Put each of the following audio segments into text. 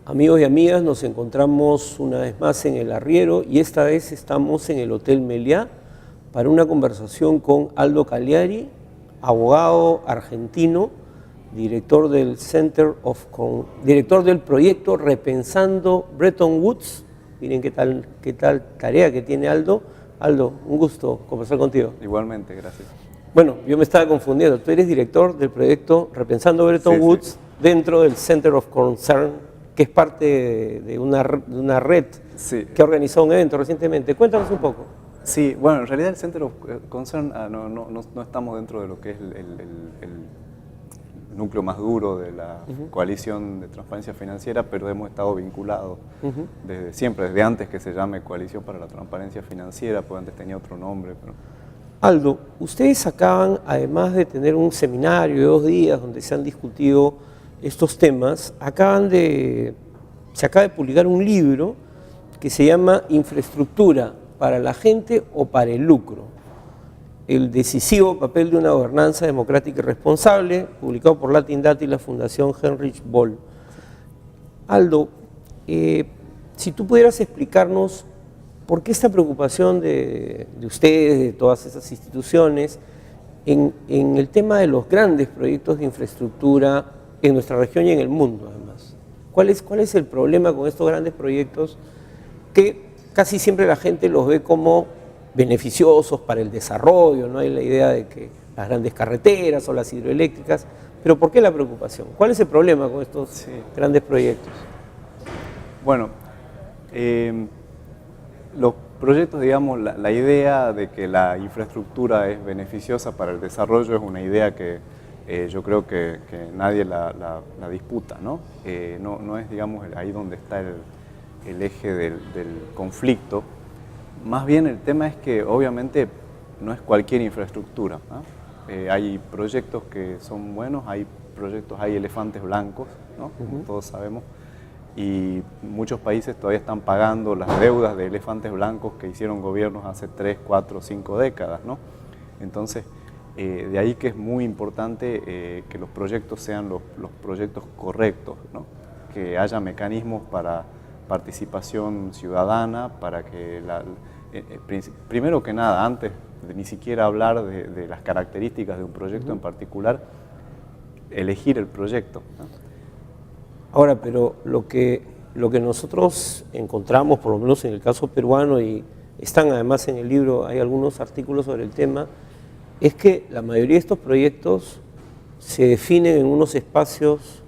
Amigos y amigas, nos encontramos una vez más en El Arriero y esta vez estamos en el Hotel Meliá para una conversación con Aldo Cagliari, abogado argentino, director del director del proyecto Repensando Bretton Woods. Miren qué tal tarea que tiene Aldo. Aldo, un gusto conversar contigo. Igualmente, gracias. Bueno, yo me estaba confundiendo. Tú eres director del proyecto Repensando Bretton Woods dentro del Center of Concern, que es parte de una red que organizó un evento recientemente. Cuéntanos un poco. Sí, bueno, en realidad el Center of Concern no estamos dentro de lo que es el núcleo más duro de la Coalición de Transparencia Financiera, pero hemos estado vinculados desde siempre, desde antes que se llame Coalición para la Transparencia Financiera, pues antes tenía otro nombre. Pero... Aldo, ustedes acaban, además de tener un seminario de 2 días donde se han discutido estos temas, se acaba de publicar un libro que se llama Infraestructura para la gente o para el lucro, el decisivo papel de una gobernanza democrática y responsable, publicado por Latin Data y la Fundación Heinrich Böll. Aldo, si tú pudieras explicarnos por qué esta preocupación de ustedes, de todas esas instituciones, en el tema de los grandes proyectos de infraestructura en nuestra región y en el mundo, además. ¿Cuál es el problema con estos grandes proyectos que casi siempre la gente los ve como beneficiosos para el desarrollo? No hay la idea de que las grandes carreteras o las hidroeléctricas, pero ¿por qué la preocupación? ¿Cuál es el problema con estos grandes proyectos? Bueno, los proyectos, digamos, la idea de que la infraestructura es beneficiosa para el desarrollo es una idea que yo creo que nadie la disputa, ¿no? No es, digamos, ahí donde está el eje del conflicto. Más bien el tema es que obviamente no es cualquier infraestructura, ¿no? Hay proyectos que son buenos, hay elefantes blancos, ¿no? Como todos sabemos, y muchos países todavía están pagando las deudas de elefantes blancos que hicieron gobiernos hace 3, 4, 5 décadas, ¿no? Entonces, de ahí que es muy importante que los proyectos sean los proyectos correctos, ¿no? Que haya mecanismos para participación ciudadana, para que, primero que nada, antes de ni siquiera hablar de las características de un proyecto en particular, elegir el proyecto, ¿no? Ahora, pero lo que nosotros encontramos, por lo menos en el caso peruano, y están además en el libro, hay algunos artículos sobre el tema, es que la mayoría de estos proyectos se definen en unos espacios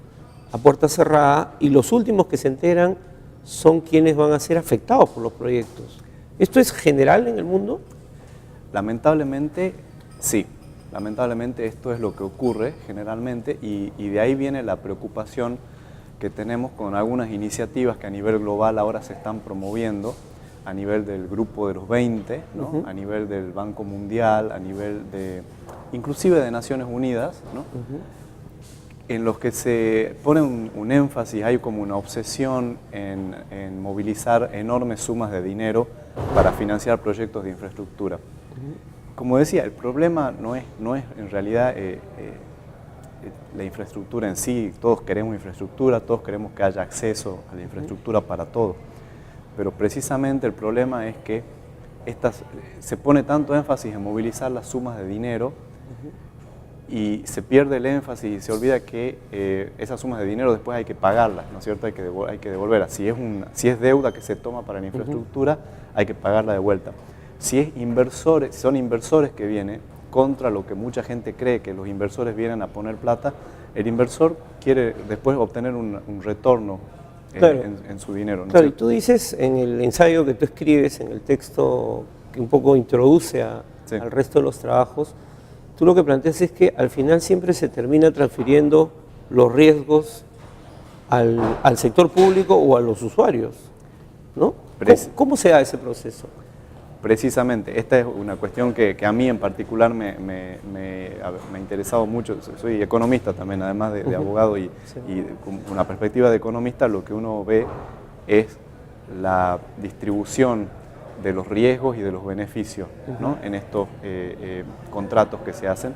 a puerta cerrada y los últimos que se enteran son quienes van a ser afectados por los proyectos. ¿Esto es general en el mundo? Lamentablemente, sí. Lamentablemente esto es lo que ocurre generalmente y de ahí viene la preocupación que tenemos con algunas iniciativas que a nivel global ahora se están promoviendo, a nivel del grupo de los 20, ¿no? A nivel del Banco Mundial, a nivel inclusive de Naciones Unidas, ¿no? En los que se pone un énfasis, hay como una obsesión en movilizar enormes sumas de dinero para financiar proyectos de infraestructura. Como decía, el problema no es en realidad la infraestructura en sí. Todos queremos infraestructura, todos queremos que haya acceso a la infraestructura para todos. Pero precisamente el problema es que se pone tanto énfasis en movilizar las sumas de dinero y se pierde el énfasis y se olvida que esas sumas de dinero después hay que pagarlas, ¿no es cierto? Hay que devolverlas. Si es deuda que se toma para la infraestructura, hay que pagarla de vuelta. Si son inversores que vienen contra lo que mucha gente cree, que los inversores vienen a poner plata, el inversor quiere después obtener un retorno en su dinero, ¿no? Claro, y tú dices en el ensayo que tú escribes, en el texto que un poco introduce al resto de los trabajos, tú lo que planteas es que al final siempre se termina transfiriendo los riesgos al sector público o a los usuarios, ¿no? ¿Cómo se da ese proceso? precisamente, esta es una cuestión que a mí en particular me ha interesado mucho. Soy economista también, además de abogado, y con una perspectiva de economista lo que uno ve es la distribución de los riesgos y de los beneficios, ¿no?, en estos contratos que se hacen.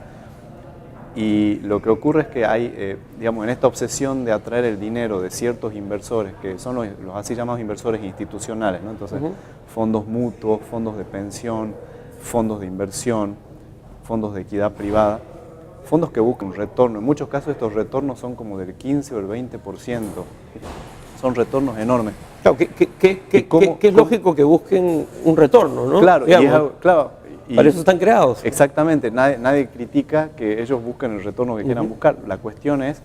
Y lo que ocurre es que hay, digamos, en esta obsesión de atraer el dinero de ciertos inversores, que son los así llamados inversores institucionales, ¿no? Entonces, fondos mutuos, fondos de pensión, fondos de inversión, fondos de equidad privada, fondos que buscan un retorno. En muchos casos estos retornos son como del 15 o el 20%. Son retornos enormes. Claro, que es lógico que busquen un retorno, ¿no? Claro, y para eso están creados. Exactamente, nadie critica que ellos busquen el retorno que quieran buscar. La cuestión es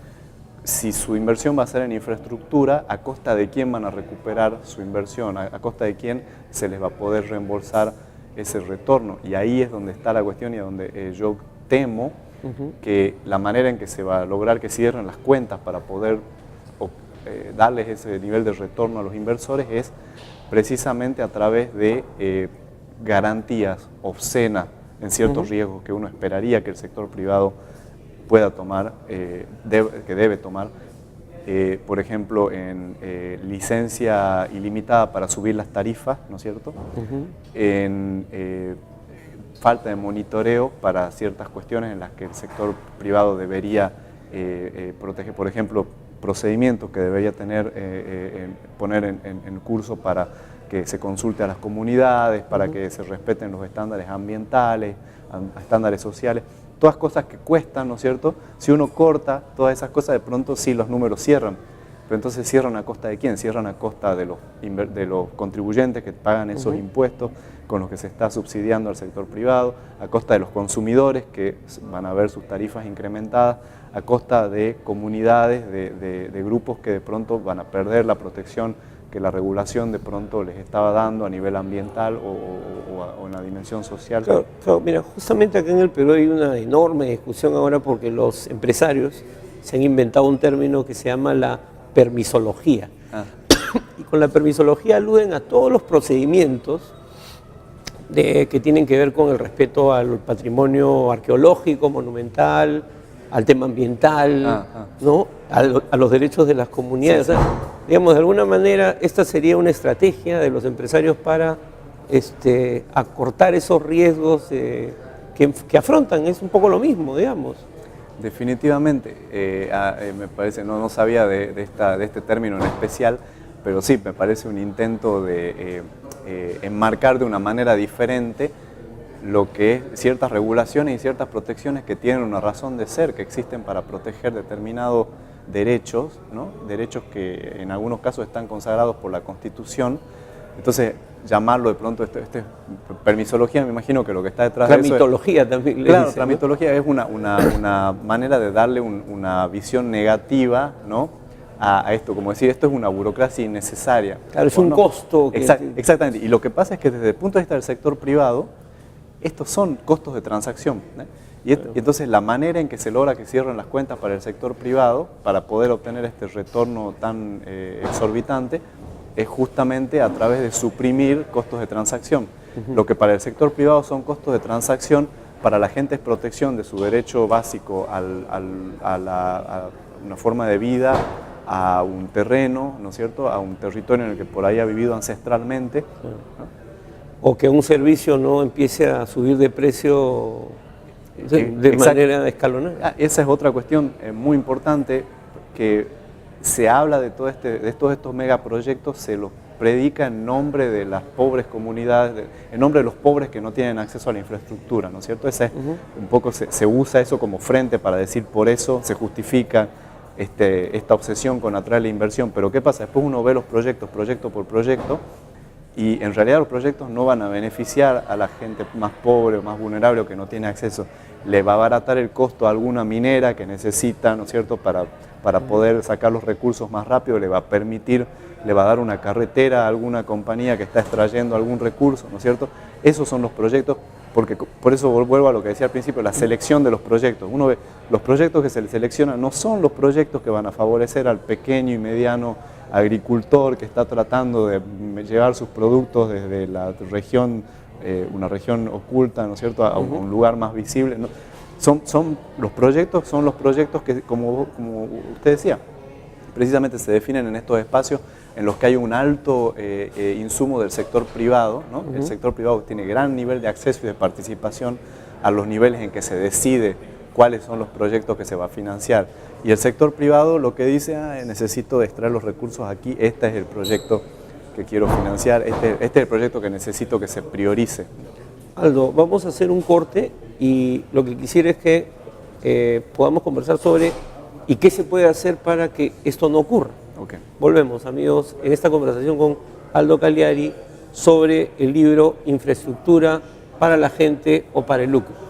si su inversión va a ser en infraestructura, a costa de quién van a recuperar su inversión, a costa de quién se les va a poder reembolsar ese retorno. Y ahí es donde está la cuestión y donde yo temo que la manera en que se va a lograr que cierren las cuentas para poder darles ese nivel de retorno a los inversores es precisamente a través de garantías obscenas en ciertos riesgos que uno esperaría que el sector privado pueda tomar, que debe tomar, por ejemplo, en licencia ilimitada para subir las tarifas, ¿no es cierto?, en falta de monitoreo para ciertas cuestiones en las que el sector privado debería proteger, por ejemplo, procedimientos que debería poner en curso para que se consulte a las comunidades, para que se respeten los estándares ambientales, estándares sociales, todas cosas que cuestan, ¿no es cierto? Si uno corta todas esas cosas, de pronto sí los números cierran, pero entonces cierran a costa de quién? Cierran a costa de los contribuyentes que pagan esos impuestos con los que se está subsidiando al sector privado, a costa de los consumidores que van a ver sus tarifas incrementadas, a costa de comunidades, de grupos que de pronto van a perder la protección que la regulación de pronto les estaba dando a nivel ambiental o en la dimensión social. Claro, mira, justamente acá en el Perú hay una enorme discusión ahora porque los empresarios se han inventado un término que se llama la permisología. Y con la permisología aluden a todos los procedimientos que tienen que ver con el respeto al patrimonio arqueológico, monumental, al tema ambiental, ¿no?, a los derechos de las comunidades. Sí. O sea, digamos, de alguna manera esta sería una estrategia de los empresarios para acortar esos riesgos que afrontan. Es un poco lo mismo, digamos. Definitivamente, me parece, no sabía de este término en especial, pero sí, me parece un intento de enmarcar de una manera diferente lo que es ciertas regulaciones y ciertas protecciones que tienen una razón de ser, que existen para proteger determinados derechos, ¿no? Derechos que en algunos casos están consagrados por la Constitución. Entonces, llamarlo de pronto, permisología, me imagino que lo que está detrás de eso es... Tramitología también. Claro, tramitología es una manera de darle una visión negativa, ¿no?, a esto, como decir, esto es una burocracia innecesaria. Claro, es un costo. Exactamente, y lo que pasa es que desde el punto de vista del sector privado, estos son costos de transacción, ¿eh? Y entonces la manera en que se logra que cierren las cuentas para el sector privado, para poder obtener este retorno tan exorbitante, es justamente a través de suprimir costos de transacción. Lo que para el sector privado son costos de transacción, para la gente es protección de su derecho básico a una forma de vida, a un terreno, ¿no es cierto?, a un territorio en el que por ahí ha vivido ancestralmente, ¿no? O que un servicio no empiece a subir de precio de manera escalonada. Esa es otra cuestión muy importante, que se habla de todos estos megaproyectos, se los predica en nombre de las pobres comunidades, en nombre de los pobres que no tienen acceso a la infraestructura, ¿no es cierto? Un poco se usa eso como frente para decir, por eso se justifica esta obsesión con atraer la inversión. Pero ¿qué pasa? Después uno ve los proyectos, proyecto por proyecto, y en realidad los proyectos no van a beneficiar a la gente más pobre o más vulnerable o que no tiene acceso. Le va a abaratar el costo a alguna minera que necesita, ¿no es cierto?, para poder sacar los recursos más rápido, le va a dar una carretera a alguna compañía que está extrayendo algún recurso, ¿no es cierto? Esos son los proyectos, porque por eso vuelvo a lo que decía al principio, la selección de los proyectos. Uno ve, los proyectos que se seleccionan no son los proyectos que van a favorecer al pequeño y mediano agricultor que está tratando de llevar sus productos desde la región una región oculta, ¿no es cierto?, a un lugar más visible, ¿no? Son los proyectos que, como usted decía, precisamente se definen en estos espacios en los que hay un alto insumo del sector privado, ¿no? El sector privado tiene gran nivel de acceso y de participación a los niveles en que se decide cuáles son los proyectos que se va a financiar. Y el sector privado lo que dice, necesito extraer los recursos aquí, este es el proyecto que quiero financiar, este es el proyecto que necesito que se priorice. Aldo, vamos a hacer un corte y lo que quisiera es que podamos conversar sobre y qué se puede hacer para que esto no ocurra. Okay. Volvemos, amigos, en esta conversación con Aldo Cagliari sobre el libro Infraestructura para la gente o para el lucro.